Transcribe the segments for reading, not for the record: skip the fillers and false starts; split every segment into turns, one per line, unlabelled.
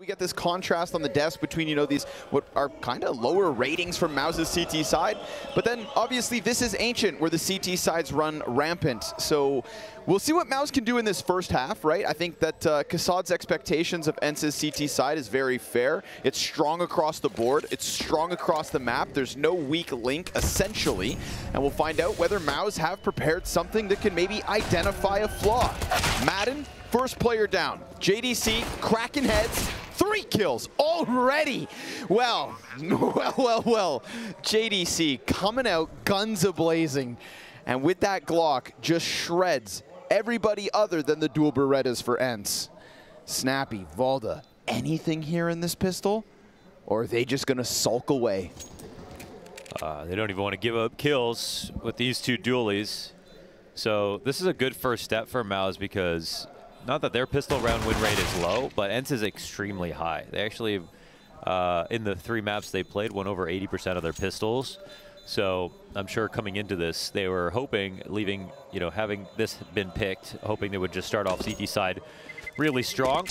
We get this contrast on the desk between, you know, these what are kind of lower ratings from MOUZ's CT side, but then obviously this is Ancient where the CT sides run rampant. So we'll see what MOUZ can do in this first half, right? I think that Kassad's expectations of ENCE's CT side is very fair. It's strong across the board. It's strong across the map. There's no weak link, essentially. And we'll find out whether MOUZ have prepared something that can maybe identify a flaw. Madden, first player down. JDC, cracking heads. 3 kills already. Well. JDC coming out guns a-blazing. And with that Glock, just shreds everybody other than the dual Berettas for ENCE. Snappy, Valde, anything here in this pistol? Or are they just going to sulk away?
They don't even want to give up kills with these two dualies. So this is a good first step for MOUZ because not that their pistol round win rate is low, but ENCE is extremely high. They actually, in the 3 maps they played, won over 80% of their pistols. So I'm sure coming into this, they were hoping, leaving, you know, having this been picked, hoping they would just start off CT side really strong.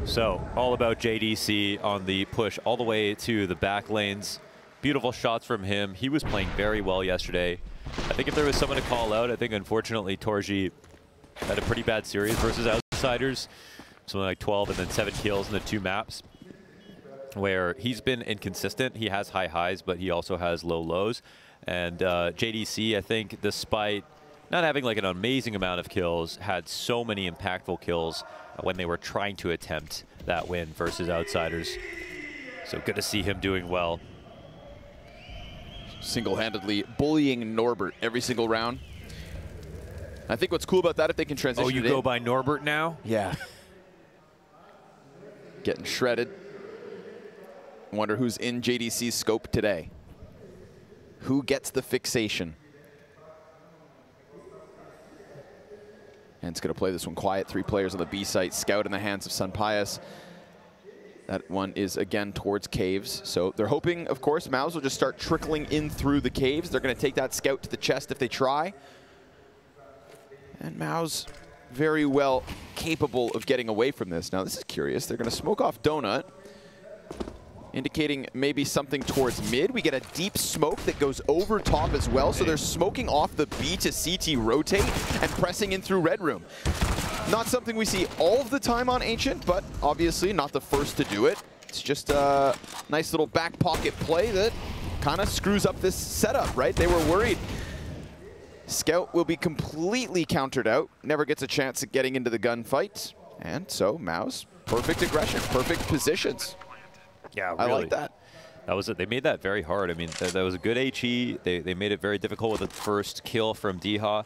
So all about JDC on the push all the way to the back lanes. Beautiful shots from him. He was playing very well yesterday. I think if there was someone to call out, I think unfortunately torzsi had a pretty bad series versus Outsiders. Something like 12 and then 7 kills in the 2 maps, where he's been inconsistent. He has high highs, but he also has low lows. And JDC, I think, despite not having like an amazing amount of kills, had so many impactful kills when they were trying to attempt that win versus Outsiders. So good to see him doing well.
Single-handedly bullying Norbert every single round. I think what's cool about that, if they can transition
Oh, you go by Norbert now?
Yeah. Getting shredded. Wonder who's in JDC's scope today. Who gets the fixation? And it's going to play this one quiet. 3 players on the B site. Scout in the hands of Sunpius. That one is again towards caves. So they're hoping, of course, MOUZ will just start trickling in through the caves. They're going to take that scout to the chest if they try. And MOUZ very well capable of getting away from this. Now this is curious. They're going to smoke off Donut, indicating maybe something towards mid. We get a deep smoke that goes over top as well. So they're smoking off the B to CT rotate and pressing in through Red Room. Not something we see all of the time on Ancient, but obviously not the first to do it. It's just a nice little back pocket play that kind of screws up this setup, right? They were worried Scout will be completely countered out, never gets a chance at getting into the gunfight. And so MOUZ, perfect aggression, perfect positions.
Yeah, really.
I like that.
That was it. They made that very hard. I mean, that was a good HE. They made it very difficult with the first kill from Diha.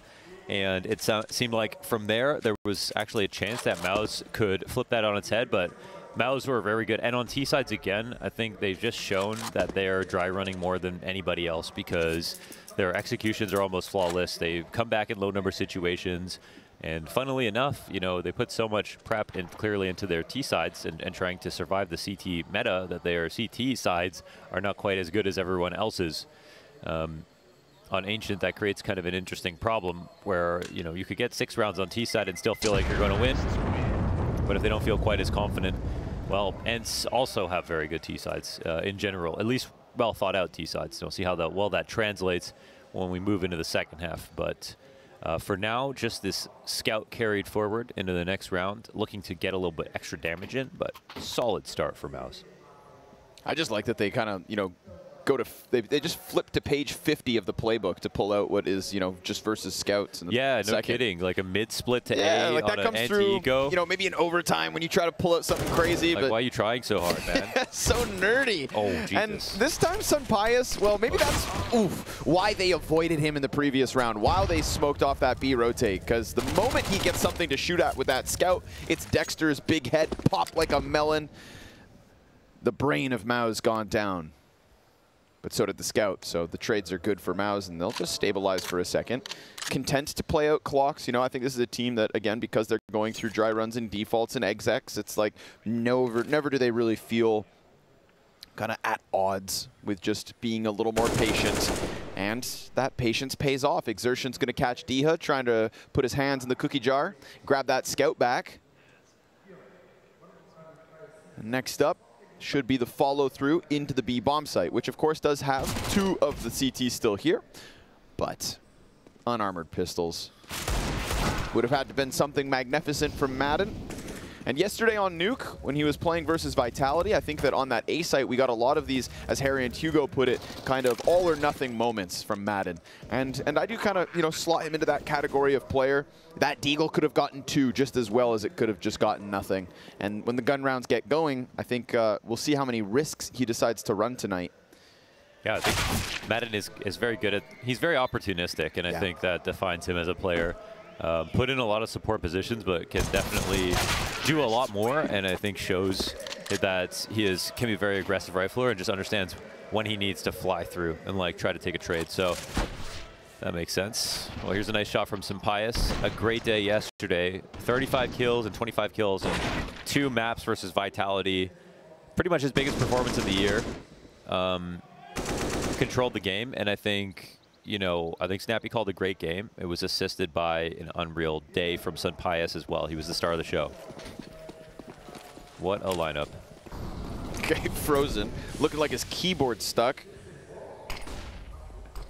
And it seemed like from there was actually a chance that MOUZ could flip that on its head, but MOUZ were very good. And on T-sides again, I think they've just shown that they're dry running more than anybody else because their executions are almost flawless. They come back in low number situations. And funnily enough, you know, they put so much prep and clearly into their T-sides and trying to survive the CT meta that their CT sides are not quite as good as everyone else's. On Ancient, that creates kind of an interesting problem where, you know, you could get 6 rounds on T-side and still feel like you're going to win. But if they don't feel quite as confident, well, ENCE also have very good T-sides in general, at least well thought out T-sides. So we'll see how well that translates when we move into the second half. But for now, just this scout carried forward into the next round, looking to get a little bit extra damage in, but solid start for MOUZ.
I just like that they kind of, you know, they just flip to page 50 of the playbook to pull out what is, you know, just versus scouts. In the
no kidding. Like a mid split to
A like
on
that comes through, you know, maybe in overtime when you try to pull out something crazy.
Like,
but
why are you trying so hard, man?
So nerdy.
Oh, Jesus.
And this time Sunpius, well, maybe that's why they avoided him in the previous round, while they smoked off that B rotate. Because the moment he gets something to shoot at with that scout, it's Dexter's big head pop like a melon. The brain of MOUZ gone down. But so did the scout, so the trades are good for MOUZ, and they'll just stabilize for a second. Content to play out clocks. You know, I think this is a team that, again, because they're going through dry runs and defaults and execs, it's like never do they really feel kind of at odds with just being a little more patient. And that patience pays off. Exertion's going to catch Diha, trying to put his hands in the cookie jar, grab that scout back. Next up should be the follow-through into the B bomb site, which of course does have 2 of the CTs still here, but unarmored pistols would have had to have been something magnificent from Madden. And yesterday on Nuke, when he was playing versus Vitality, I think that on that A site we got a lot of these, as Harry and Hugo put it, kind of all or nothing moments from Madden. And I do kind of, you know, slot him into that category of player. That Deagle could have gotten 2 just as well as it could have just gotten nothing. And when the gun rounds get going, I think we'll see how many risks he decides to run tonight.
Yeah, I think Madden is very good at, he's very opportunistic, and I think that defines him as a player. Put in a lot of support positions, but can definitely do a lot more, and I think shows that he can be a very aggressive rifler and just understands when he needs to fly through and like try to take a trade. So that makes sense. Well, here's a nice shot from Sampaius. A great day yesterday. 35 kills and 25 kills and 2 maps versus Vitality. Pretty much his biggest performance of the year. Controlled the game, and I think, you know, I think Snappy called a great game. It was assisted by an unreal day from Sampaius as well. He was the star of the show. What a lineup.
Okay, Frozen, looking like his keyboard stuck.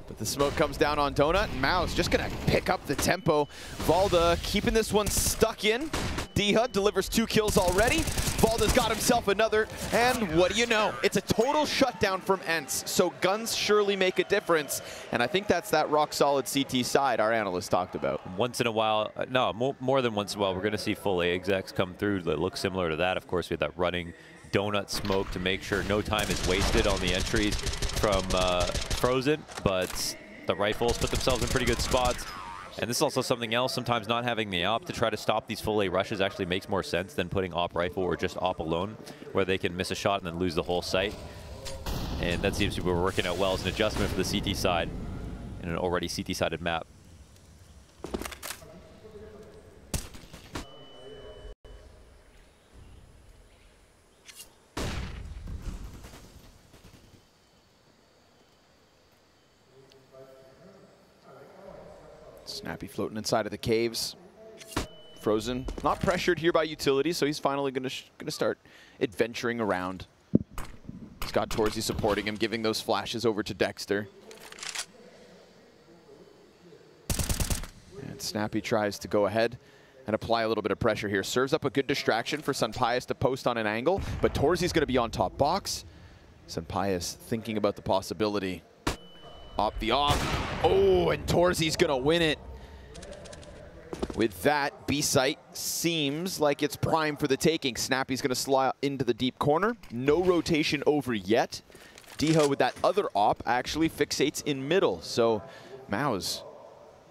But the smoke comes down on Donut, and MOUZ just gonna pick up the tempo. Valde keeping this one stuck in. D-Hud delivers 2 kills already. Valde's got himself another, and what do you know? It's a total shutdown from ENCE, so guns surely make a difference, and I think that's that rock-solid CT side our analyst talked about.
Once in a while, no, more than once in a while, we're going to see full A execs come through that look similar to that. Of course, we had that running donut smoke to make sure no time is wasted on the entries from Frozen, but the rifles put themselves in pretty good spots. And this is also something else. Sometimes not having the op to try to stop these full A rushes actually makes more sense than putting op rifle or just op alone, where they can miss a shot and then lose the whole site. And that seems to be working out well as an adjustment for the CT side in an already CT-sided map.
Snappy floating inside of the caves. Frozen, not pressured here by utility, so he's finally gonna start adventuring around. He's got torzsi supporting him, giving those flashes over to Dexter. And Snappy tries to go ahead and apply a little bit of pressure here. Serves up a good distraction for Sampaius to post on an angle, but torzsi's gonna be on top box. Sampaius thinking about the possibility. Op the op. Oh, and torzsi's gonna win it. With that, B site seems like it's prime for the taking. Snappy's gonna slide into the deep corner. No rotation over yet. D-Ho with that other op actually fixates in middle. So MOUZ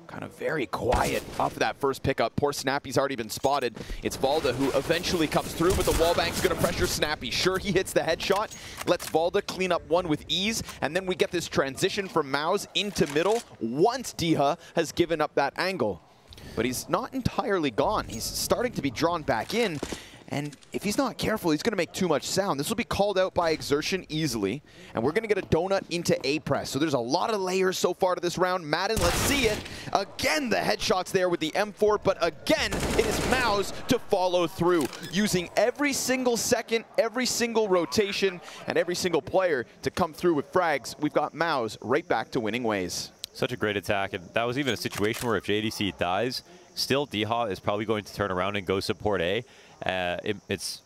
kind of very quiet off of that first pickup. Poor Snappy's already been spotted. It's Valde who eventually comes through, but the wallbang's gonna pressure Snappy. Sure, he hits the headshot, lets Valde clean up one with ease, and then we get this transition from MOUZ into middle once D-Ho has given up that angle. But he's not entirely gone. He's starting to be drawn back in, and if he's not careful, he's gonna make too much sound. This will be called out by exertion easily, and we're gonna get a donut into A press. So there's a lot of layers so far to this round. Madden, let's see it. Again, the headshots there with the M4, but again, it is MOUZ to follow through, using every single second, every single rotation, and every single player to come through with frags. We've got MOUZ right back to winning ways.
Such a great attack, and that was even a situation where if JDC dies, still D-Ho is probably going to turn around and go support A. It's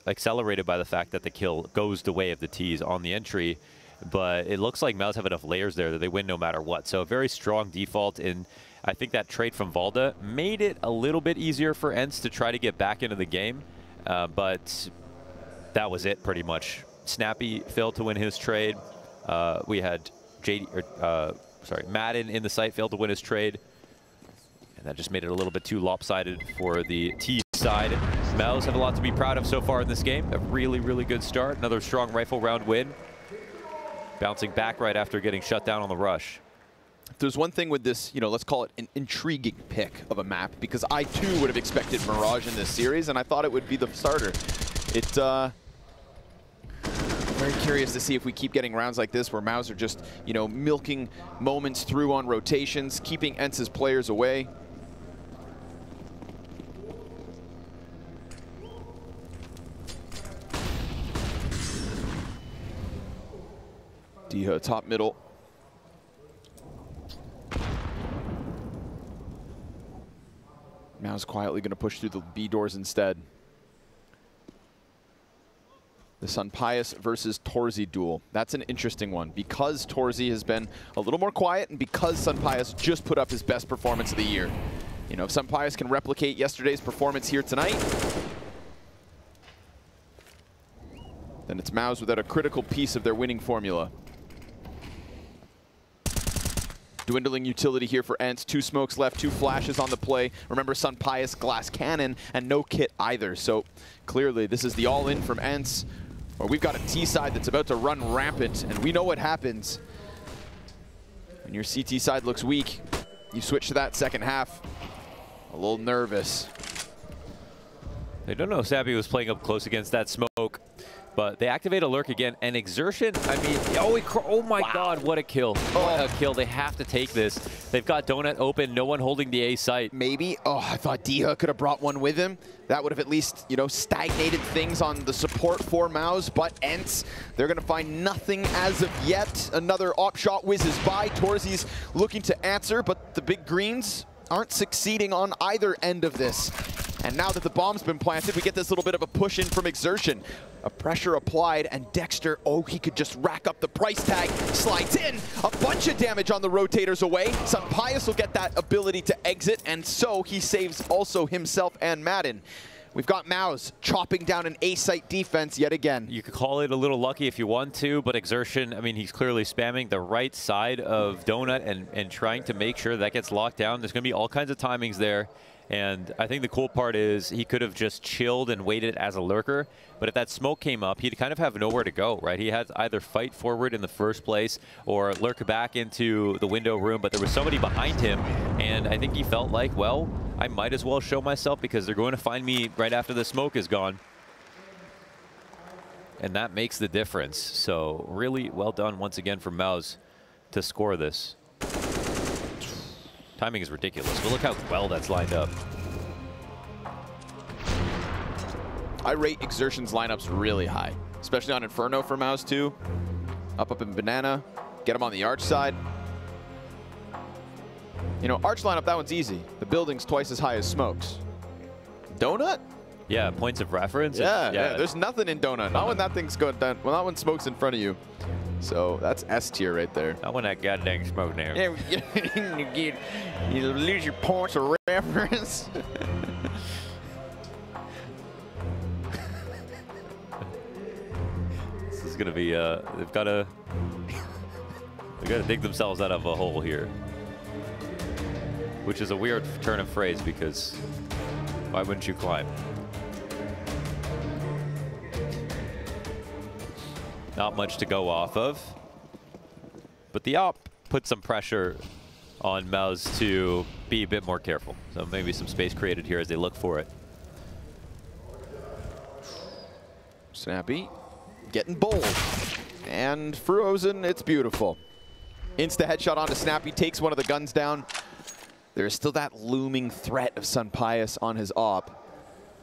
accelerated by the fact that the kill goes the way of the T's on the entry, but it looks like MOUZ have enough layers there that they win no matter what. So a very strong default, and I think that trade from Valde made it a little bit easier for ENCE to try to get back into the game, but that was it pretty much. Snappy failed to win his trade. We had Madden in the site failed to win his trade. And that just made it a little bit too lopsided for the T side. MOUZ have a lot to be proud of so far in this game. A really, really good start. Another strong rifle round win. Bouncing back right after getting shut down on the rush.
If there's one thing with this, you know, let's call it an intriguing pick of a map, because I too would have expected Mirage in this series, and I thought it would be the starter. Very curious to see if we keep getting rounds like this where MOUZ are just, you know, milking moments through on rotations, keeping ENCE's players away. Diha top middle. MOUZ quietly going to push through the B doors instead. The Sunpius versus torzsi duel. That's an interesting one because torzsi has been a little more quiet and because Sunpius just put up his best performance of the year. You know, if Sunpius can replicate yesterday's performance here tonight, then it's MOUZ without a critical piece of their winning formula. Dwindling utility here for ENCE. 2 smokes left, 2 flashes on the play. Remember, Sunpius glass cannon and no kit either. So clearly this is the all-in from ENCE. Or we've got a T side that's about to run rampant, and we know what happens when your CT side looks weak. You switch to that second half. A little nervous.
They don't know if Sappy was playing up close against that smoke, but they activate a lurk again, and Exertion, I mean, oh my God, what a kill. What a kill. They have to take this. They've got Donut open, no one holding the A site.
Maybe. Oh, I thought Diha could have brought one with him. That would have at least, you know, stagnated things on the support for MOUZ, but ENCE, they're going to find nothing as of yet. Another op shot whizzes by. torzsi's looking to answer, but the big greens aren't succeeding on either end of this. And now that the bomb's been planted, we get this little bit of a push in from Exertion. A pressure applied, and Dexter, oh, he could just rack up the price tag. Slides in, a bunch of damage on the rotators away. Sunpius will get that ability to exit, and so he saves also himself and Madden. We've got MOUZ chopping down an A-site defense yet again.
You could call it a little lucky if you want to, but Exertion, I mean, he's clearly spamming the right side of Donut and trying to make sure that gets locked down. There's going to be all kinds of timings there. And I think the cool part is he could have just chilled and waited as a lurker. But if that smoke came up, he'd kind of have nowhere to go, right? He had to either fight forward in the first place or lurk back into the window room. But there was somebody behind him. And I think he felt like, well, I might as well show myself because they're going to find me right after the smoke is gone. And that makes the difference. So really well done once again for MOUZ to score this. Timing is ridiculous, but look how well that's lined up.
I rate Exertion's lineups really high, especially on Inferno for MOUZ too. Up in Banana, get him on the Arch side. You know, Arch lineup, that one's easy. The building's twice as high as Smokes. Donut?
Yeah, points of reference.
Yeah, there's nothing in Donut. Not when that thing's going down, well, not when Smoke's in front of you. So that's S tier right there.
Not when that goddamn smoke there.
Yeah, you lose your points of reference.
This is gonna be they've gotta dig themselves out of a hole here. Which is a weird turn of phrase because why wouldn't you climb? Not much to go off of. But the op put some pressure on MOUZ to be a bit more careful. So maybe some space created here as they look for it.
Snappy getting bold. And frozen, it's beautiful. Insta headshot onto Snappy, takes one of the guns down. There's still that looming threat of Sunpius on his op.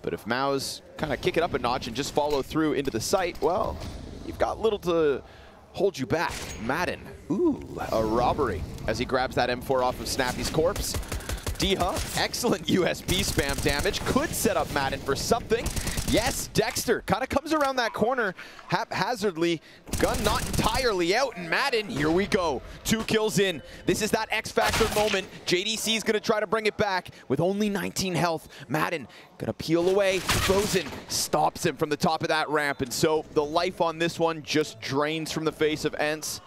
But if MOUZ kind of kick it up a notch and just follow through into the site, well, you've got little to hold you back. Madden, ooh, a robbery as he grabs that M4 off of Snappy's corpse. Diha, excellent USB spam damage, could set up Madden for something. Yes, Dexter kind of comes around that corner haphazardly. Gun not entirely out, and Madden, here we go. 2 kills in. This is that X Factor moment. JDC is going to try to bring it back with only 19 health. Madden going to peel away. Frozen stops him from the top of that ramp, and so the life on this one just drains from the face of ENCE.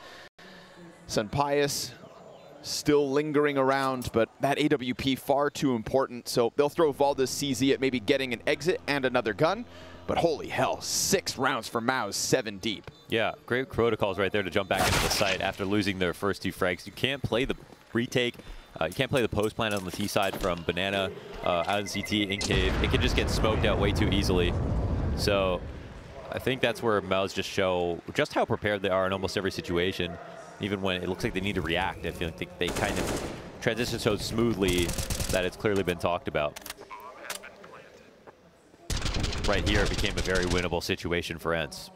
Sunpius still lingering around, but that AWP far too important, so they'll throw Valde's CZ at maybe getting an exit and another gun, but holy hell, 6 rounds for MOUZ, 7 deep.
Yeah, great protocols right there to jump back into the site after losing their first 2 frags. You can't play the retake, you can't play the post plant on the T side from Banana, out in CT, in cave. It can just get smoked out way too easily. So I think that's where MOUZ just show just how prepared they are in almost every situation. Even when it looks like they need to react, I feel like they kind of transition so smoothly that it's clearly been talked about. Right here, it became a very winnable situation for ENCE.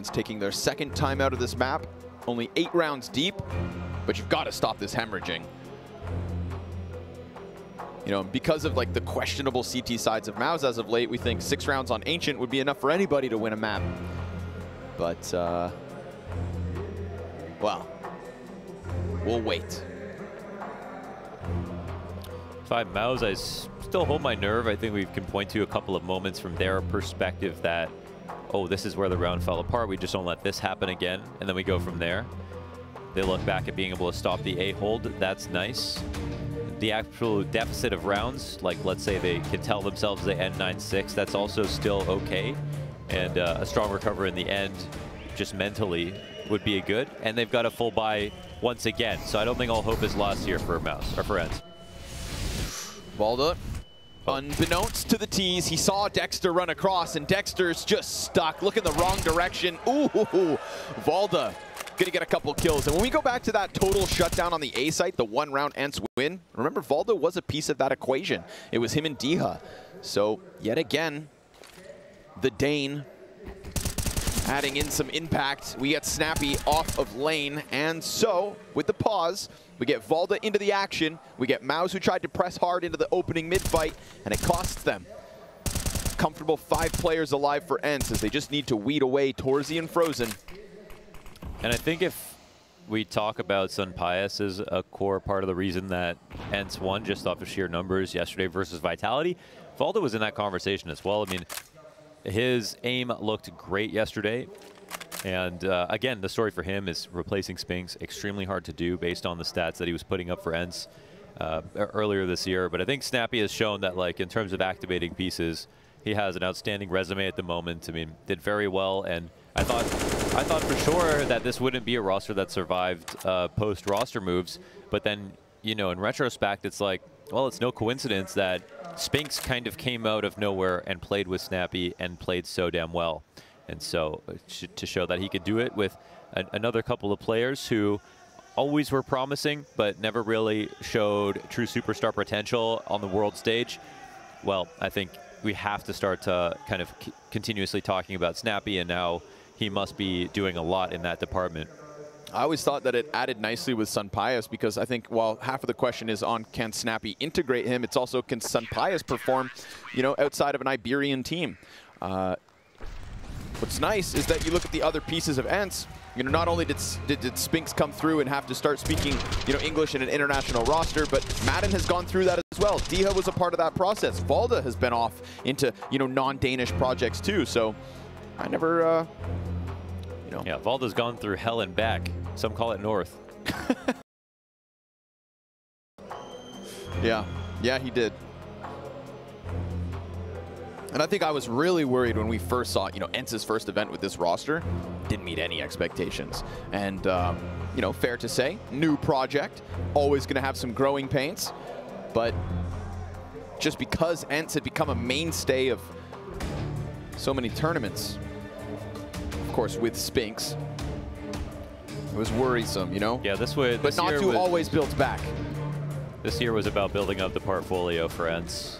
ENCE taking their second time out of this map. Only 8 rounds deep, but you've got to stop this hemorrhaging. You know, because of like the questionable CT sides of MOUZ as of late, we think 6 rounds on Ancient would be enough for anybody to win a map. But, well, we'll wait.
If I'm MOUZ, I still hold my nerve. I think we can point to a couple of moments from their perspective that, oh, this is where the round fell apart. We just don't let this happen again. And then we go from there. They look back at being able to stop the A hold. That's nice. The actual deficit of rounds, like let's say they can tell themselves they end 9-6, that's also still okay. And a strong recovery in the end, just mentally, would be a good. And they've got a full buy once again. So I don't think all hope is lost here for MOUZ, or for ENCE.
valde, unbeknownst to the T's, he saw Dexter run across, and Dexter's just stuck. Look in the wrong direction. Ooh, valde gonna get a couple kills. And when we go back to that total shutdown on the A site, the 1 round ENCE win, remember valde was a piece of that equation. It was him and Diha. So yet again, the Dane adding in some impact. We get Snappy off of lane, and so with the pause, we get valde into the action. We get MOUZ, who tried to press hard into the opening mid-fight, and it costs them. Comfortable 5 players alive for ENCE, as they just need to weed away torzsi and Frozen.
And I think if we talk about sunpius as a core part of the reason that ENCE won just off of sheer numbers yesterday versus Vitality, valde was in that conversation as well. I mean, his aim looked great yesterday. And again, the story for him is replacing Spinks, extremely hard to do based on the stats that he was putting up for ENCE earlier this year. But I think Snappy has shown that, like, in terms of activating pieces, he has an outstanding resume at the moment. I mean, did very well, and I thought for sure that this wouldn't be a roster that survived post-roster moves. But then, you know, in retrospect, it's like, well, it's no coincidence that Spinks kind of came out of nowhere and played with Snappy and played so damn well. And so to show that he could do it with another couple of players who always were promising but never really showed true superstar potential on the world stage, well, I think we have to start to kind of continuously talking about Snappy, and now he must be doing a lot in that department.
I always thought that it added nicely with sunpius, because I think while half of the question is on can Snappy integrate him, it's also can sunpius perform, you know, outside of an Iberian team. What's nice is that you look at the other pieces of ENCE. You know, not only did Spinks come through and have to start speaking, you know, English in an international roster, but Madden has gone through that as well. Diha was a part of that process. valde has been off into, you know, non-Danish projects too. So I never, you know.
Yeah, valde's gone through hell and back. Some call it north.
Yeah, he did. And I think I was really worried when we first saw, you know, ENCE's first event with this roster. Didn't meet any expectations. And, you know, fair to say, new project, always going to have some growing pains. But just because ENCE had become a mainstay of so many tournaments, of course, with Spinks, it was worrisome, you know?
Yeah, this way.
But not to always build back.
This year was about building up the portfolio for ENCE.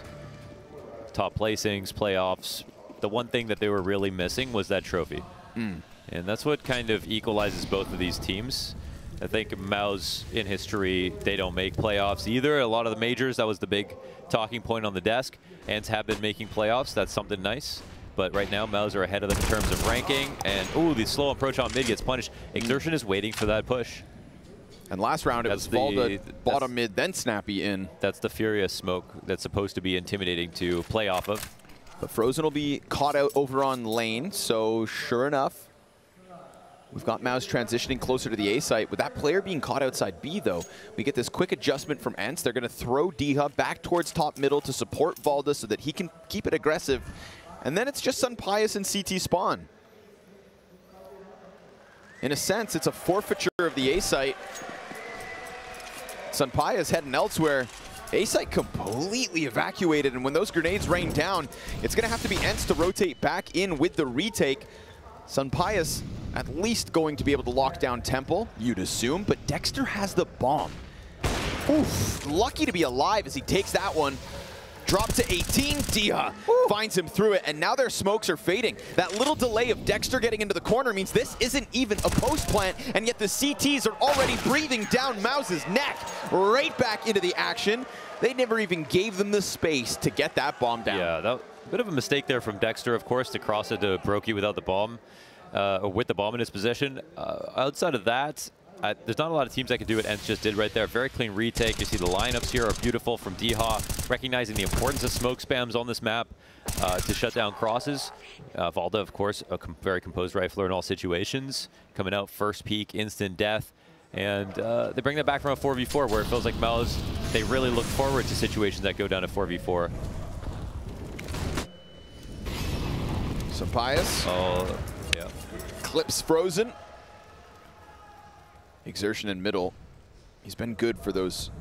Top placings, playoffs. The one thing that they were really missing was that trophy. And that's what kind of equalizes both of these teams. I think MOUZ in history, they don't make playoffs either. A lot of the majors, that was the big talking point on the desk. ENCE have been making playoffs. That's something nice. But right now, MOUZ are ahead of them in terms of ranking. And, ooh, the slow approach on mid gets punished. Exertion is waiting for that push.
And last round, it was valde bottom mid, then Snappy in.
That's the Furious smoke that's supposed to be intimidating to play off of.
But Frozen will be caught out over on lane, so sure enough, we've got MOUZ transitioning closer to the A site. With that player being caught outside B, though, we get this quick adjustment from ENCE. They're going to throw Diha back towards top middle to support valde so that he can keep it aggressive. And then it's just sunpius and CT spawn. In a sense, it's a forfeiture of the A site. sunpius heading elsewhere. A site completely evacuated, and when those grenades rain down, it's going to have to be ENCE to rotate back in with the retake. sunpius at least going to be able to lock down Temple, you'd assume, but Dexter has the bomb. Oof, lucky to be alive as he takes that one. Drop to 18, Diha finds him through it, and now their smokes are fading. That little delay of Dexter getting into the corner means this isn't even a post plant, and yet the CTs are already breathing down MOUZ's neck, right back into the action. They never even gave them the space to get that bomb down.
Yeah, that bit of a mistake there from Dexter, of course, to cross it to Brokey without the bomb, or with the bomb in his possession. Outside of that, there's not a lot of teams that can do what ENCE just did right there. Very clean retake. You see the lineups here are beautiful from Diha, recognizing the importance of smoke spams on this map to shut down crosses. Valde, of course, a very composed rifler in all situations. Coming out first peak, instant death. And they bring that back from a 4v4 where it feels like MOUZ, they really look forward to situations that go down to 4v4.
Sampayas.
Oh, yeah.
Clips Frozen. Exertion in middle. He's been good for those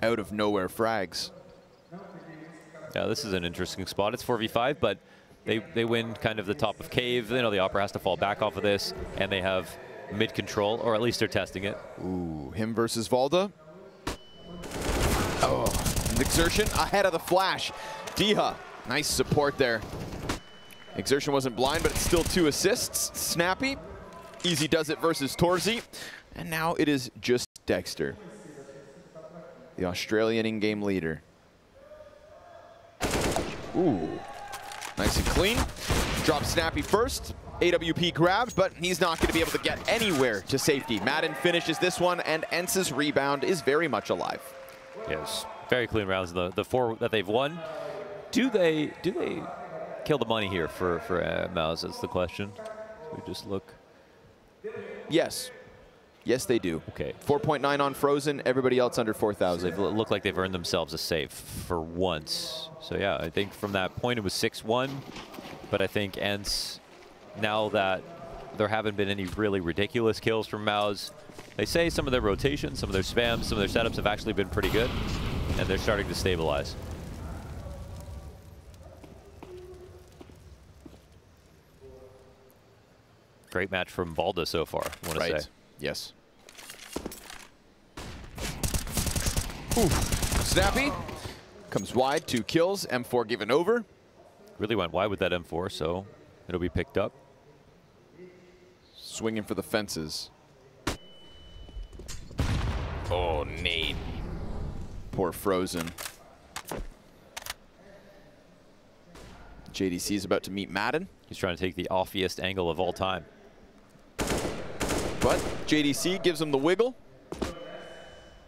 out of nowhere frags.
Yeah, this is an interesting spot. It's 4v5, but they win kind of the top of cave. You know, the Opera has to fall back off of this, and they have mid control, or at least they're testing it.
Ooh, him versus Valde. Oh, Exertion ahead of the flash. Diha, nice support there. Exertion wasn't blind, but it's still 2 assists. Snappy, easy does it versus torzsi. And now it is just Dexter, the Australian in-game leader. Ooh, nice and clean. Drop Snappy first. AWP grabbed, but he's not going to be able to get anywhere to safety. Madden finishes this one, and ENCE's rebound is very much alive.
Yes, very clean rounds. The 4 that they've won. Do they kill the money here for MOUZ? That's the question. We just look.
Yes. Yes, they do.
Okay.
4.9 on Frozen. Everybody else under 4,000.
So they look like they've earned themselves a save for once. So yeah, I think from that point it was 6-1. But I think ENCE, now that there haven't been any really ridiculous kills from MOUZ, they say some of their rotations, some of their spams, some of their setups have actually been pretty good. And they're starting to stabilize. Great match from Valde so far, I want to say.
Yes. Ooh. Snappy comes wide, 2 kills. M4 given over.
Really went wide with that M4, so it'll be picked up.
Swinging for the fences. Oh, nade. Poor Frozen. JDC is about to meet Madden.
He's trying to take the offiest angle of all time.
But JDC gives him the wiggle.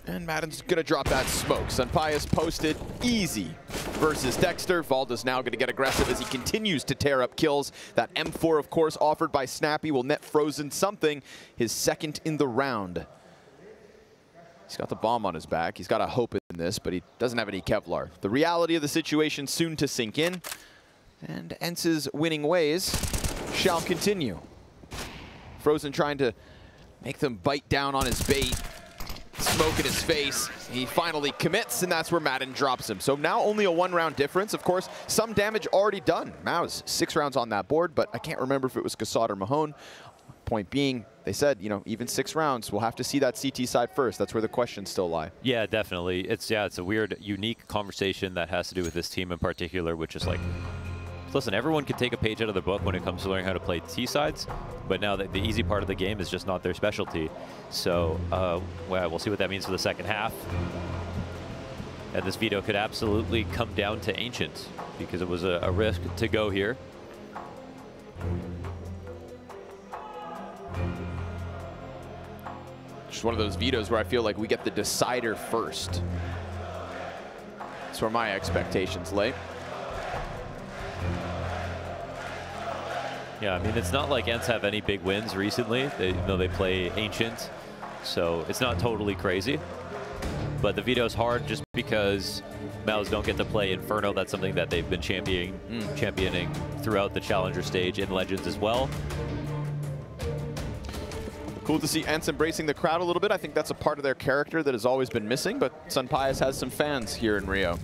And Madden's going to drop that smoke. Sampayas posted easy versus Dexter. Valde's now going to get aggressive as he continues to tear up kills. That M4, of course, offered by Snappy will net Frozen something. His 2nd in the round. He's got the bomb on his back. He's got a hope in this, but he doesn't have any Kevlar. The reality of the situation soon to sink in. And ENCE's winning ways shall continue. Frozen trying to make them bite down on his bait. Smoke in his face. He finally commits, and that's where Madden drops him. So now only a 1-round difference. Of course, some damage already done. MOUZ, 6 rounds on that board, but I can't remember if it was Cassad or Mahone. Point being, they said, you know, even 6 rounds, we'll have to see that CT side first. That's where the questions still lie.
Yeah, definitely. It's a weird, unique conversation that has to do with this team in particular, which is like, listen, everyone can take a page out of the book when it comes to learning how to play T-sides, but now the easy part of the game is just not their specialty. So, well, we'll see what that means for the second half. And this veto could absolutely come down to Ancient, because it was a risk to go here.
Just one of those vetoes where I feel like we get the decider first. That's where my expectations lay.
Yeah, I mean, it's not like ENCE have any big wins recently. They play Ancient, so it's not totally crazy. But the veto's hard just because MOUZ don't get to play Inferno. That's something that they've been championing throughout the Challenger stage in Legends as well.
Cool to see ENCE embracing the crowd a little bit. I think that's a part of their character that has always been missing, but Sampayas has some fans here in Rio.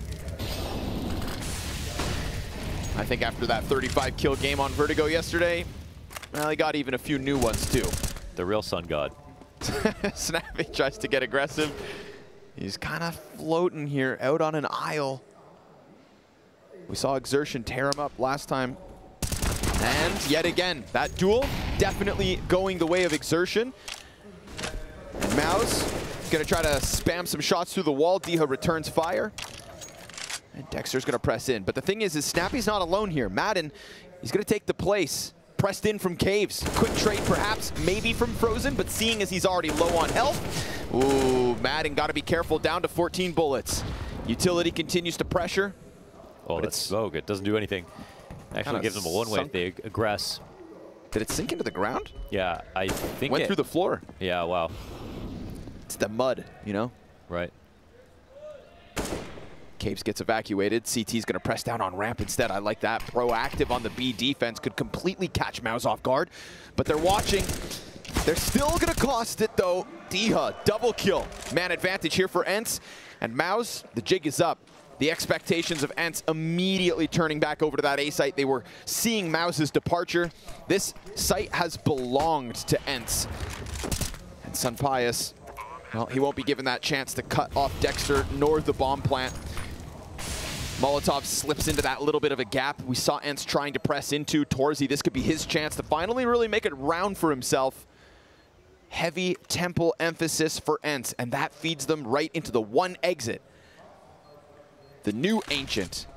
I think after that 35 kill game on Vertigo yesterday, well, he got even a few new ones too.
The real Sun God.
Snappy tries to get aggressive. He's kind of floating here out on an aisle. We saw Exertion tear him up last time. And yet again, that duel definitely going the way of Exertion. And MOUZ gonna try to spam some shots through the wall. Diha returns fire. And Dexter's gonna press in. But the thing is Snappy's not alone here. Madden, he's gonna take the place. Pressed in from Caves. Quick trade perhaps, maybe from Frozen, but seeing as he's already low on health. Ooh, Madden gotta be careful, down to 14 bullets. Utility continues to pressure.
Oh, that's smoke. It doesn't do anything. Actually gives them a one-way if they aggress.
Did it sink into the ground?
Yeah, I think
went through the floor.
Yeah, wow.
It's the mud, you know?
Right.
Caves gets evacuated. CT's gonna press down on ramp instead. I like that. Proactive on the B defense. Could completely catch MOUZ off guard. But they're watching. They're still gonna cost it though. Diha, double kill. Man advantage here for ENCE. And MOUZ, the jig is up. The expectations of ENCE immediately turning back over to that A site. They were seeing MOUZ's departure. This site has belonged to ENCE. And Sunpius, well, he won't be given that chance to cut off Dexter nor the bomb plant. Molotov slips into that little bit of a gap. We saw ENCE trying to press into torzsi. This could be his chance to finally really make it round for himself. Heavy temple emphasis for ENCE, and that feeds them right into the one exit. The new Ancient.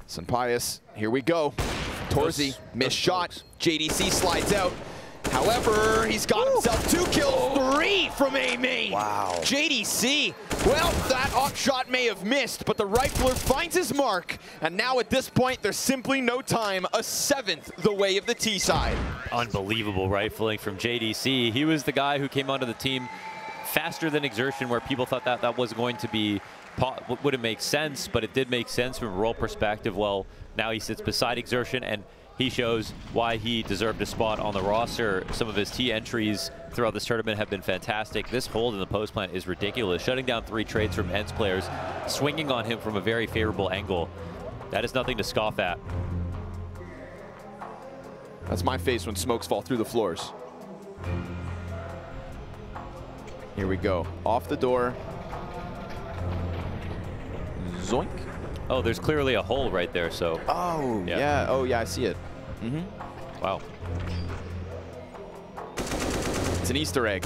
Sunpius, here we go. torzsi, missed shot. JDC slides out. However, he's got himself 2 kills, 3 from A main.
Wow.
JDC, well, that op shot may have missed, but the rifler finds his mark. And now at this point, there's simply no time. A 7th the way of the T side.
Unbelievable rifling from JDC. He was the guy who came onto the team faster than Exertion, where people thought that that was going to be, wouldn't make sense, but it did make sense from a role perspective. Well, now he sits beside Exertion, and he shows why he deserved a spot on the roster. Some of his T entries throughout this tournament have been fantastic. This hold in the post plant is ridiculous. Shutting down 3 trades from ENCE players, swinging on him from a very favorable angle. That is nothing to scoff at.
That's my face when smokes fall through the floors. Here we go. Off the door. Zoink.
Oh, there's clearly a hole right there, so.
Oh, yeah. Oh, yeah, I see it.
Wow.
It's an Easter egg.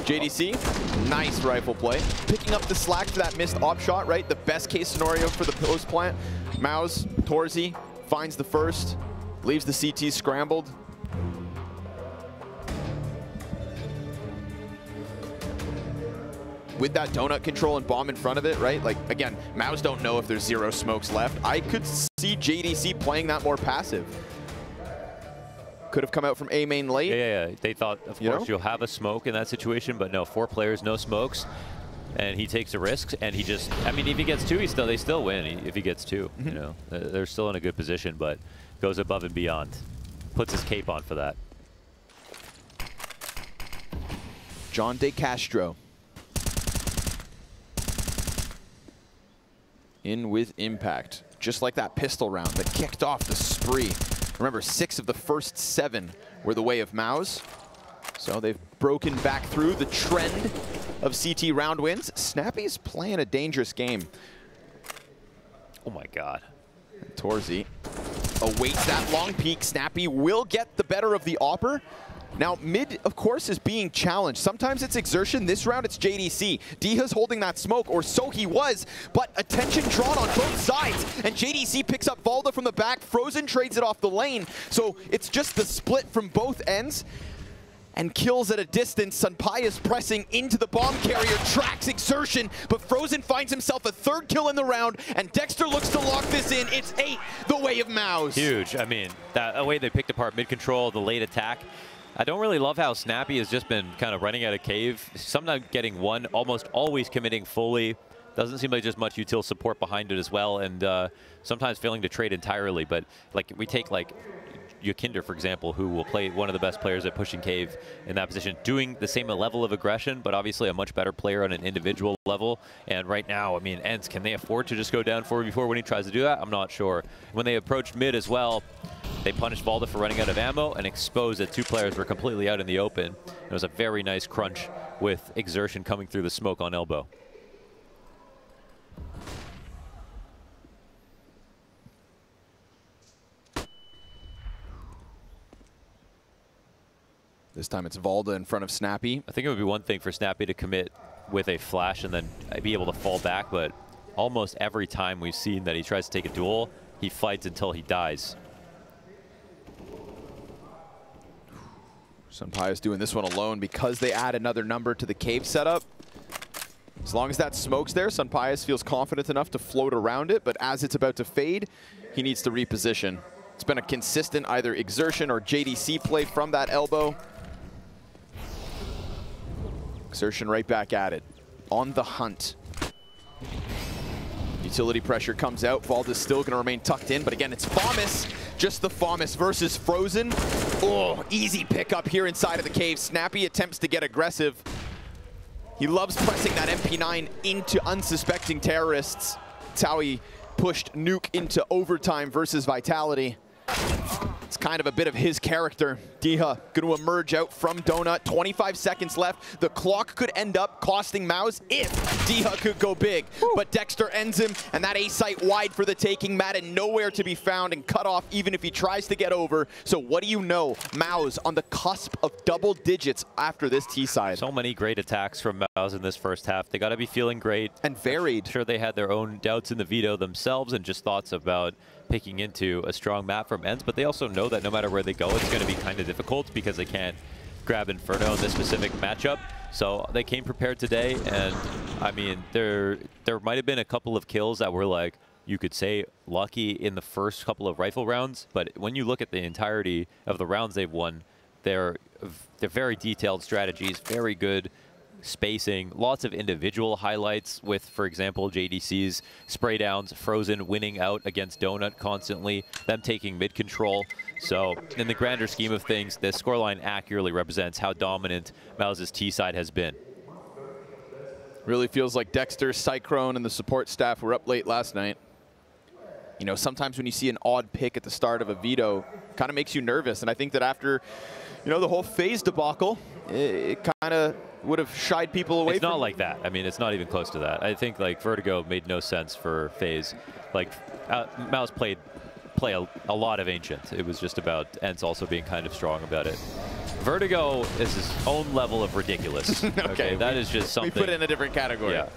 JDC, nice rifle play. Picking up the slack for that missed op shot, right? The best case scenario for the post plant. MOUZ, torzsi, finds the first, leaves the CT scrambled. With that donut control and bomb in front of it, right? Like, again, MOUZ don't know if there's 0 smokes left. I could see JDC playing that more passive. Could have come out from A main late.
Yeah. They thought, of course, you'll have a smoke in that situation, but no, 4 players, no smokes. And he takes the risks, and he just, I mean, if he gets 2, they still win. If he gets 2, you know, they're still in a good position, but goes above and beyond. Puts his cape on for that.
John De Castro. In with impact. Just like that pistol round that kicked off the spree. Remember, 6 of the first 7 were the way of MOUZ. So they've broken back through the trend of CT round wins. Snappy's playing a dangerous game.
Oh my God.
torzsi awaits that long peek. Snappy will get the better of the AWPer. Now, mid, of course, is being challenged. Sometimes it's Exertion. This round, it's JDC. Diha's holding that smoke, or so he was, but attention drawn on both sides. And JDC picks up valde from the back. Frozen trades it off the lane. So it's just the split from both ends. And kills at a distance. Sunpius pressing into the bomb carrier, tracks Exertion, but Frozen finds himself a 3rd kill in the round, and Dexter looks to lock this in. It's 8, the way of MOUZ.
Huge. I mean, that way they picked apart mid-control, the late attack. I don't really love how Snappy has just been kind of running out of cave. Sometimes getting 1, almost always committing fully. Doesn't seem like there's much util support behind it as well, and sometimes failing to trade entirely. But like we take like Yokinder, for example, who will play one of the best players at pushing cave in that position, doing the same level of aggression, but obviously a much better player on an individual level. And right now, I mean, ENCE, can they afford to just go down 4v4 when he tries to do that? I'm not sure. When they approached mid as well, they punished valde for running out of ammo and exposed that 2 players were completely out in the open. It was a very nice crunch with Exertion coming through the smoke on elbow.
This time it's Valde in front of Snappy.
I think it would be one thing for Snappy to commit with a flash and then be able to fall back, but almost every time we've seen that he tries to take a duel, he fights until he dies.
Sunpia's doing this one alone because they add another number to the cave setup. As long as that smoke's there, Sunpias feels confident enough to float around it, but as it's about to fade, he needs to reposition. It's been a consistent either exertion or JDC play from that elbow. Exertion right back at it. On the hunt. Utility pressure comes out. Valde is still going to remain tucked in, but again, it's FAMAS. Just the FAMAS versus Frozen. Oh, easy pickup here inside of the cave. Snappy attempts to get aggressive. He loves pressing that MP9 into unsuspecting terrorists. That's how he pushed Nuke into overtime versus Vitality. It's kind of a bit of his character. Diha going to emerge out from Donut. 25 seconds left. The clock could end up costing MOUZ if Diha could go big. But Dexter ends him, and that A site wide for the taking. Madden nowhere to be found and cut off even if he tries to get over. So what do you know? MOUZ on the cusp of double digits after this T side.
So many great attacks from MOUZ in this first half. They got to be feeling great.
And varied.
I'm sure they had their own doubts in the veto themselves and just thoughts about picking into a strong map from ENCE, but they also know that no matter where they go, it's going to be kind of difficult because they can't grab Inferno in this specific matchup. So they came prepared today, and I mean, there might have been a couple of kills that were like, you could say lucky in the first couple of rifle rounds, but when you look at the entirety of the rounds they've won, they're very detailed strategies, very good spacing, lots of individual highlights with, for example, JDC's spray downs, Frozen winning out against Donut constantly, them taking mid control. So in the grander scheme of things, the scoreline accurately represents how dominant MOUZ's T side has been.
Really feels like Dexter, Cyclone, and the support staff were up late last night. You know, sometimes when you see an odd pick at the start of a veto, it kind of makes you nervous. And I think that after, you know, the whole FaZe debacle, it kind of would have shied people away.
It's not like that. I mean, it's not even close to that. I think like Vertigo made no sense for FaZe. Like MOUZ play a lot of Ancient. It was just about ENCE also being kind of strong about it. Vertigo is his own level of ridiculous. Okay, that is just something.
We put it in a different category.
Yeah.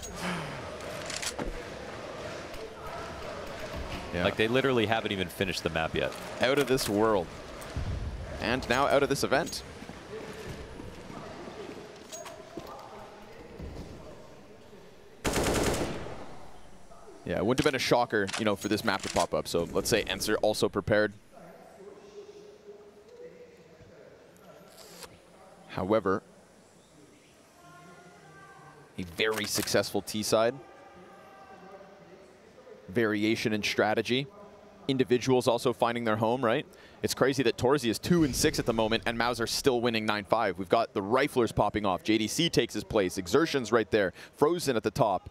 Yeah. Like they literally haven't even finished the map yet.
Out of this world. And now out of this event. Yeah, it wouldn't have been a shocker, you know, for this map to pop up. So let's say ENCE are also prepared. However, a very successful T side. Variation in strategy. Individuals also finding their home, right? It's crazy that torzsi is 2-6 at the moment, and MOUZ are still winning 9-5. We've got the Riflers popping off. JDC takes his place. Exertion's right there. Frozen at the top.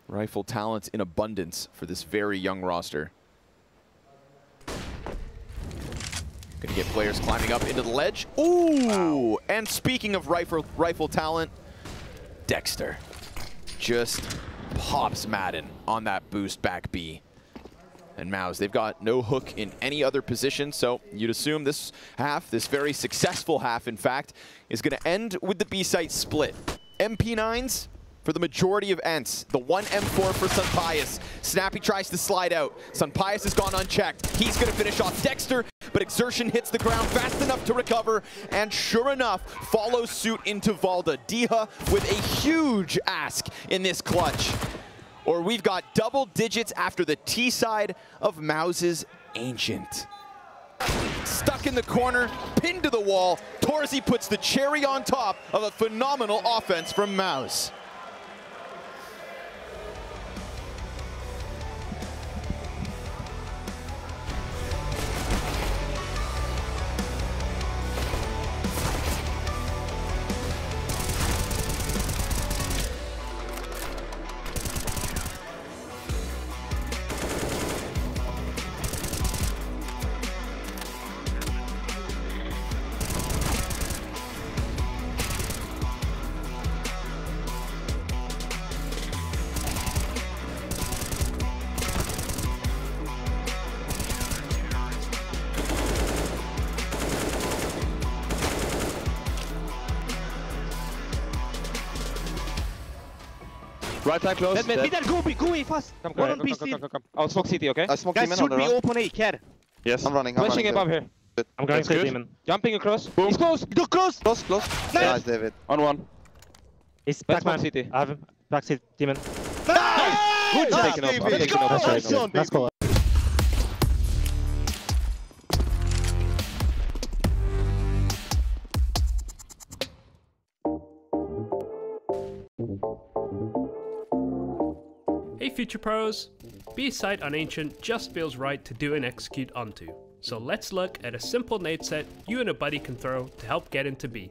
Rifle talent in abundance for this very young roster. Gonna get players climbing up into the ledge. Ooh! Wow. And speaking of rifle talent, Dexter just pops Madden on that boost back B. And MOUZ, they've got no hook in any other position, so you'd assume this half, this very successful half, in fact, is gonna end with the B site split. MP9s for the majority of ENCE. The one M4 for Sunpias. Snappy tries to slide out. Sunpias has gone unchecked. He's going to finish off Dexter, but Exertion hits the ground fast enough to recover, and sure enough, follows suit into Valde. Diha with a huge ask in this clutch. Or we've got double digits after the T side of MOUZ's Ancient. Stuck in the corner, pinned to the wall, torzsi puts the cherry on top of a phenomenal offense from MOUZ.
Right side close.
Mid and go E fast.
Come,
One
come,
on
come,
B,
come,
Steve.
come, come. I'll smoke CT, okay?
I smoke
Guys
demon
should
on the
be
run.
open A, care.
Yes.
I'm running.
Flashing above here.
I'm going
That's
for
good.
demon.
Jumping across.
Boom.
He's close.
Go close.
Close, close. Nice, David.
On one.
He's
Let's
back man.
smoke CT.
I have him. Back seat demon.
Nice!
Good
Nice,
taken up.
David.
I'm
Let's
taking
go.
up. That's
Nice
right.
one,
That's
baby.
cool.
Hey Future Pros! B-side on Ancient just feels right to do and execute onto. So let's look at a simple nade set you and a buddy can throw to help get into B.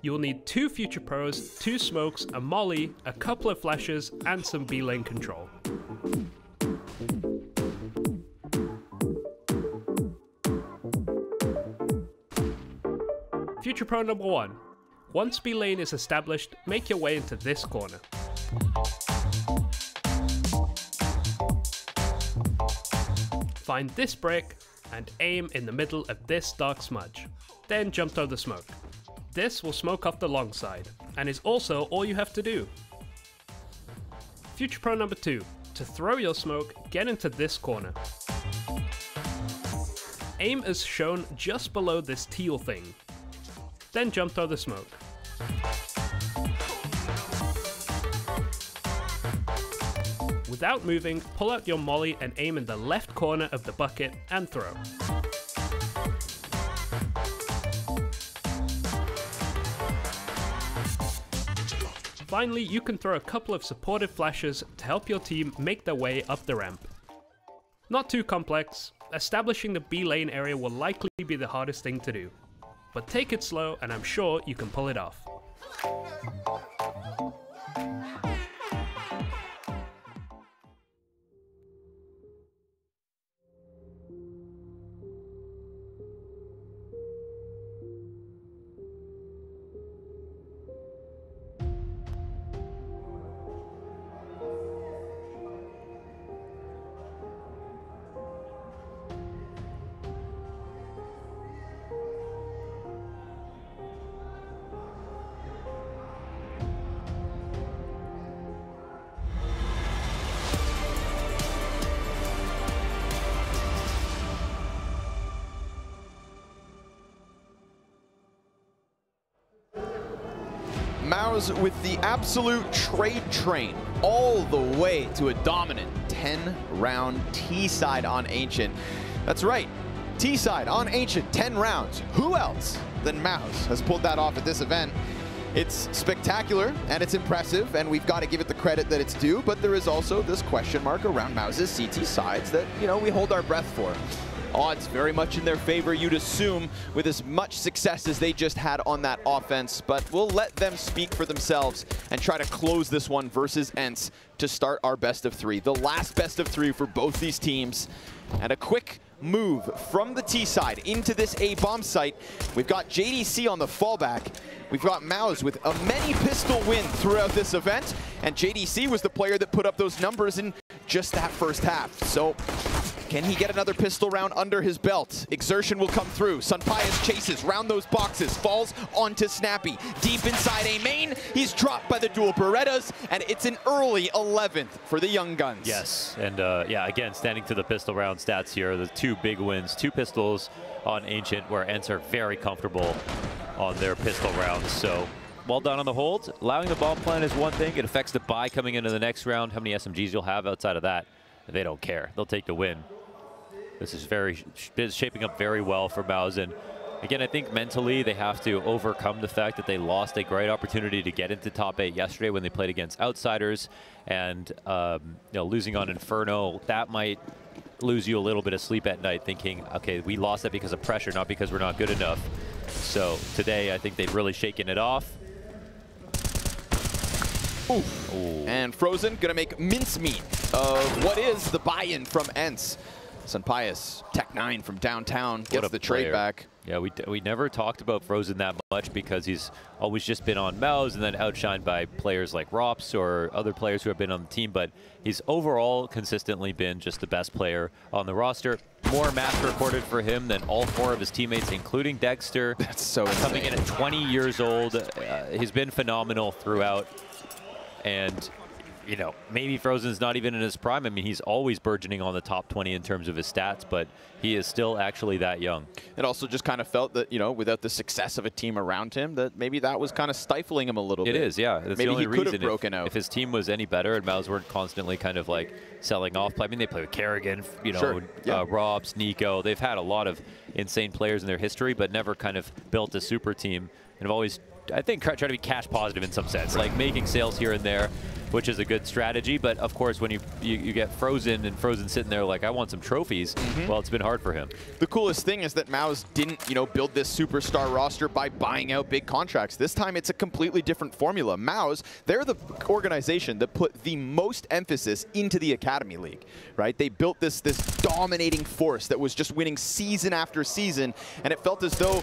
You'll need 2 Future Pros, 2 smokes, a molly, a couple of flashes, and some B lane control. Future Pro number 1. Once B lane is established, make your way into this corner. Find this brick and aim in the middle of this dark smudge. Then jump throw the smoke. This will smoke off the long side, and is also all you have to do. Future Pro number 2. To throw your smoke, get into this corner. Aim as shown just below this teal thing. Then jump throw the smoke. Without moving, pull out your molly and aim in the left corner of the bucket and throw. Finally, you can throw a couple of supportive flashes to help your team make their way up the ramp. Not too complex, establishing the B lane area will likely be the hardest thing to do. But take it slow and I'm sure you can pull it off.
MOUZ with the absolute trade train all the way to a dominant 10-round T-side on Ancient. That's right, T-side on Ancient, 10 rounds. Who else than MOUZ has pulled that off at this event? It's spectacular and it's impressive, and we've got to give it the credit that it's due, but there is also this question mark around MOUZ's CT sides that, you know, we hold our breath for. Odds very much in their favor, you'd assume, with as much success as they just had on that offense, but we'll let them speak for themselves and try to close this one versus ENCE to start our best of 3. The last best of 3 for both these teams, and a quick move from the T side into this A bomb site. We've got JDC on the fallback. We've got MOUZ with a many pistol win throughout this event, and JDC was the player that put up those numbers in just that first half. So can he get another pistol round under his belt? Exertion will come through. Sunpius chases round those boxes, falls onto Snappy. Deep inside A main, he's dropped by the dual Berettas, and it's an early 11th for the Young Guns.
Yes, and yeah, again, standing to the pistol round stats here, the 2 big wins, 2 pistols on Ancient, where ENCE are very comfortable on their pistol rounds. So well done on the holds. Allowing the bomb plan is one thing. It affects the buy coming into the next round. How many SMGs you'll have outside of that, they don't care. They'll take the win. This is shaping up very well for MOUZ, and again, I think mentally they have to overcome the fact that they lost a great opportunity to get into top 8 yesterday when they played against outsiders, and you know, losing on Inferno, that might lose you a little bit of sleep at night, thinking, okay, we lost that because of pressure, not because we're not good enough. So today, I think they've really shaken it off.
Ooh. And Frozen gonna make mincemeat of what is the buy-in from ENCE. Sunpius, Tech 9 from downtown, gets the trade back.
Yeah, we never talked about Frozen that much because he's always just been on MOUZ and then outshined by players like Rops or other players who have been on the team, but he's overall consistently been just the best player on the roster. More maps recorded for him than all 4 of his teammates, including Dexter.
That's so insane.
Coming in at 20 years old. He's been phenomenal throughout. And you know, maybe Frozen's not even in his prime. I mean, he's always burgeoning on the top 20 in terms of his stats, but he is still actually that young. It
also just kind of felt that, you know, without the success of a team around him, that maybe that was kind of stifling him a little bit.
It is, yeah. That's
maybe
the only
he could
reason
have broken out.
If his team was any better and MOUZ weren't constantly kind of like selling off play. I mean, they play with Kerrigan, you know,
sure.
Robs, Nico. They've had a lot of insane players in their history, but never kind of built a super team. And have always, I think, try to be cash positive in some sense, like making sales here and there, which is a good strategy. But of course, when you get Frozen and Frozen sitting there like, I want some trophies, well, it's been hard for him.
The coolest thing is that MOUZ didn't, you know, build this superstar roster by buying out big contracts. This time, it's a completely different formula. MOUZ, they're the organization that put the most emphasis into the Academy League, right? They built this dominating force that was just winning season after season, and it felt as though,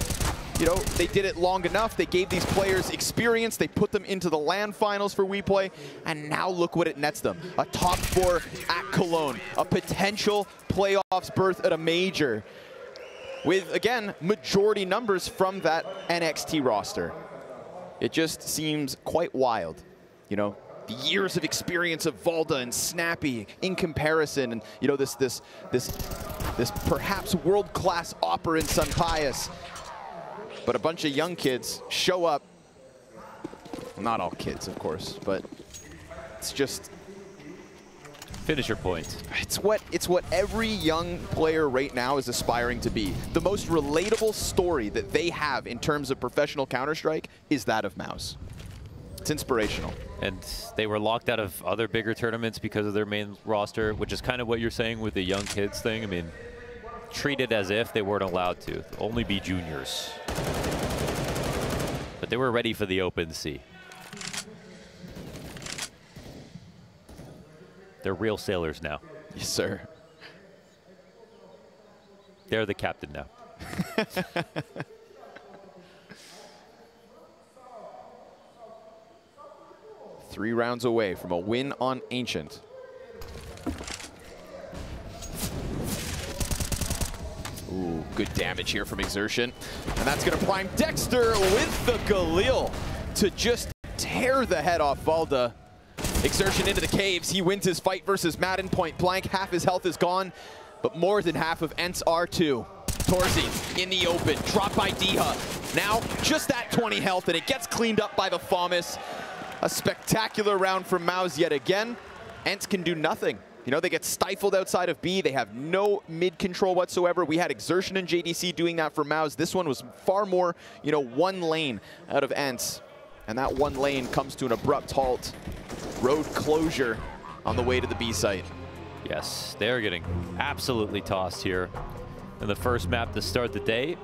you know, they did it long enough. They gave these players experience. They put them into the LAN finals for WePlay, and now look what it nets them. A top 4 at Cologne, a potential playoffs berth at a major, with, again, majority numbers from that NXT roster. It just seems quite wild, you know? The years of experience of Valde and Snappy in comparison, and, you know, this perhaps world-class operant Sunpius. But a bunch of young kids show up. Not all kids, of course, but it's just...
Finish your point.
It's what every young player right now is aspiring to be. The most relatable story that they have in terms of professional Counter-Strike is that of MOUZ. It's inspirational.
And they were locked out of other bigger tournaments because of their main roster, which is kind of what you're saying with the young kids thing. I mean, treated as if they weren't allowed to. Only be juniors. But they were ready for the open sea. They're real sailors now.
Yes, sir.
They're the captain now.
3 rounds away from a win on Ancient. Ooh, good damage here from Exertion. And that's going to prime Dexter with the Galil to just tear the head off Valde. Exertion into the caves. He wins his fight versus Madden point blank. Half his health is gone, but more than half of ENCE R2. torzsi in the open, dropped by Diha. Now just that 20 health, and it gets cleaned up by the FAMAS. A spectacular round from MOUZ yet again. ENCE can do nothing. You know, they get stifled outside of B. They have no mid control whatsoever. We had Exertion and JDC doing that for MOUZ. This one was far more, you know, one lane out of ENCE. And that one lane comes to an abrupt halt. Road closure on the way to the B site.
Yes, they're getting absolutely tossed here in the first map to start the day.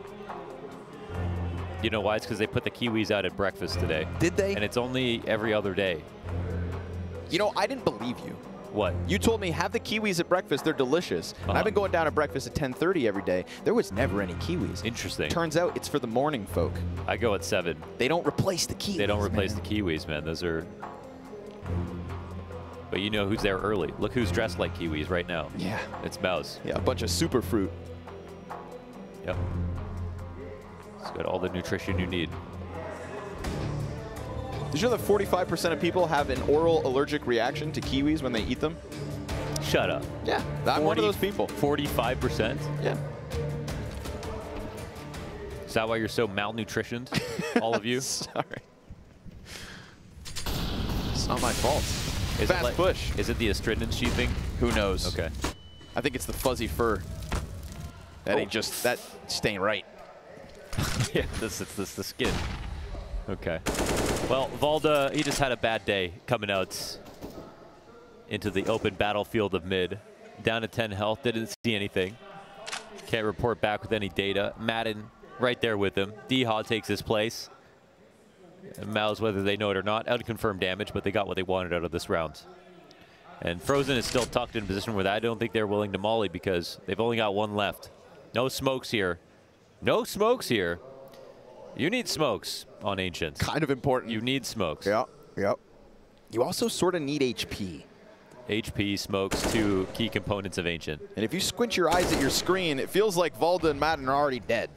You know why? It's because they put the Kiwis out at breakfast today.
Did they?
And it's only every other day.
You know, I didn't believe you.
What?
You told me have the Kiwis at breakfast, they're delicious. And I've been going down to breakfast at 10:30 every day. There was never any Kiwis.
Interesting.
Turns out it's for the morning folk.
I go at 7.
They don't replace the Kiwis.
They don't replace the Kiwis, man. Those are... But you know who's there early. Look who's dressed like Kiwis right now.
Yeah.
It's MOUZ.
Yeah, a bunch of super fruit.
Yep. It's got all the nutrition you need.
Did you know that 45% of people have an oral allergic reaction to kiwis when they eat them?
Shut up.
Yeah, I'm one of those people.
45%?
Yeah.
Is that why you're so malnutritioned, all of you?
Sorry. It's not my fault.
Is
Fast
it like,
push.
Is it the astringents you think?
Who knows?
Okay.
I think it's the fuzzy fur. That ain't just, that just ain't right.
Yeah, this the skin. Okay. Well, Valde, he just had a bad day coming out into the open battlefield of mid. Down to 10 health, didn't see anything. Can't report back with any data. Madden right there with him. Diha takes his place. And MOUZ, whether they know it or not, unconfirmed damage, but they got what they wanted out of this round. And Frozen is still tucked in a position where I don't think they're willing to molly because they've only got 1 left. No smokes here. No smokes here. You need smokes on Ancient.
Kind of important.
You need smokes.
Yep, yep. You also sort of need HP.
HP, smokes, 2 key components of Ancient.
And if you squint your eyes at your screen, it feels like Valde and Madden are already dead.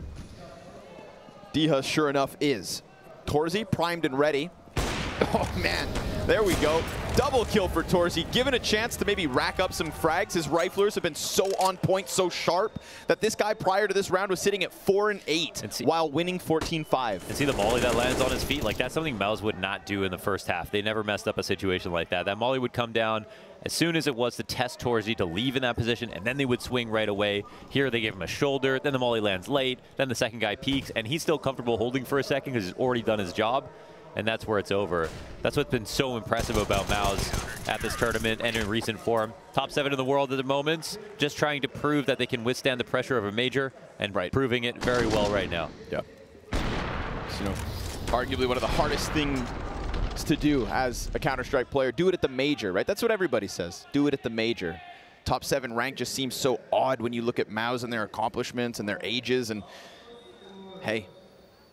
Diha, sure enough, is. torzsi primed and ready. Oh, man. There we go. Double kill for torzsi, given a chance to maybe rack up some frags. His riflers have been so on point, so sharp, that this guy prior to this round was sitting at 4 and 8 while winning 14-5.
And see the molly that lands on his feet? Like, that's something MOUZ would not do in the first half. They never messed up a situation like that. That molly would come down as soon as it was to test torzsi to leave in that position, and then they would swing right away. Here they give him a shoulder, then the molly lands late, then the second guy peeks, and he's still comfortable holding for a second because he's already done his job. And that's where it's over. That's what's been so impressive about MOUZ at this tournament and in recent form. Top 7 in the world at the moment, just trying to prove that they can withstand the pressure of a major, and proving it very well right now.
Yeah. So, arguably one of the hardest things to do as a Counter-Strike player. Do it at the major, right? That's what everybody says. Do it at the major. Top 7 rank just seems so odd when you look at MOUZ and their accomplishments and their ages. And hey,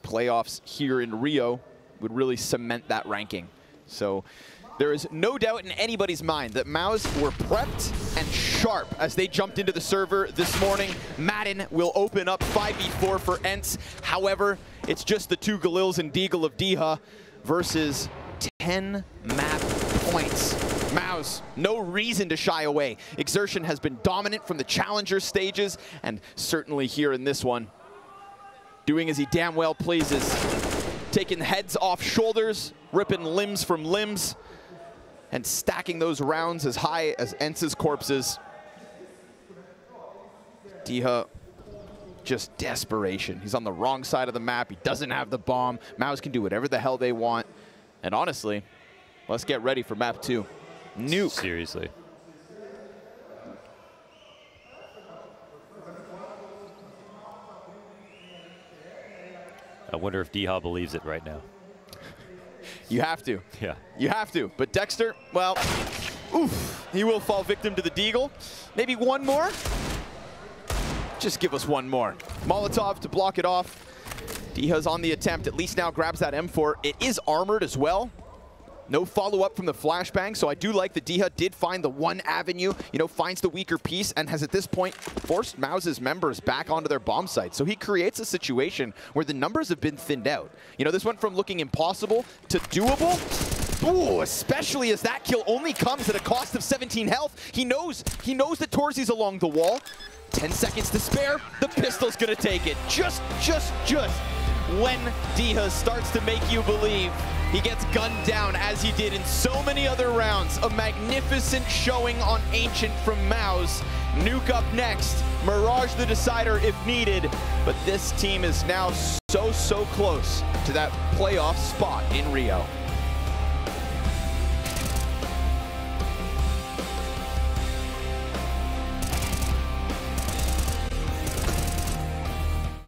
playoffs here in Rio would really cement that ranking. So there is no doubt in anybody's mind that MOUZ were prepped and sharp as they jumped into the server this morning. Madden will open up 5v4 for ENCE. However, it's just the 2 Galils and Deagle of Diha versus 10 map points. MOUZ, no reason to shy away. Exertion has been dominant from the challenger stages, and certainly here in this one, doing as he damn well pleases. Taking heads off shoulders, ripping limbs from limbs, and stacking those rounds as high as ENCE's corpses. Diha, just desperation. He's on the wrong side of the map. He doesn't have the bomb. MOUZ can do whatever the hell they want. And honestly, let's get ready for map 2. Nuke.
Seriously. I wonder if Diha believes it right now.
You have to.
Yeah.
You have to. But Dexter, well, oof, he will fall victim to the Deagle. Maybe one more? Just give us one more. Molotov to block it off. Diha's on the attempt. At least now grabs that M4. It is armored as well. No follow-up from the flashbang, so I do like that Diha did find the one avenue, you know, finds the weaker piece, and has at this point forced MOUZ's members back onto their bomb site. So he creates a situation where the numbers have been thinned out. You know, this went from looking impossible to doable. Ooh, especially as that kill only comes at a cost of 17 health. He knows that torzsi's along the wall. 10 seconds to spare, the pistol's gonna take it. Just when Diha starts to make you believe, he gets gunned down as he did in so many other rounds. A magnificent showing on Ancient from MOUZ. Nuke up next, Mirage the decider if needed, but this team is now so close to that playoff spot in Rio.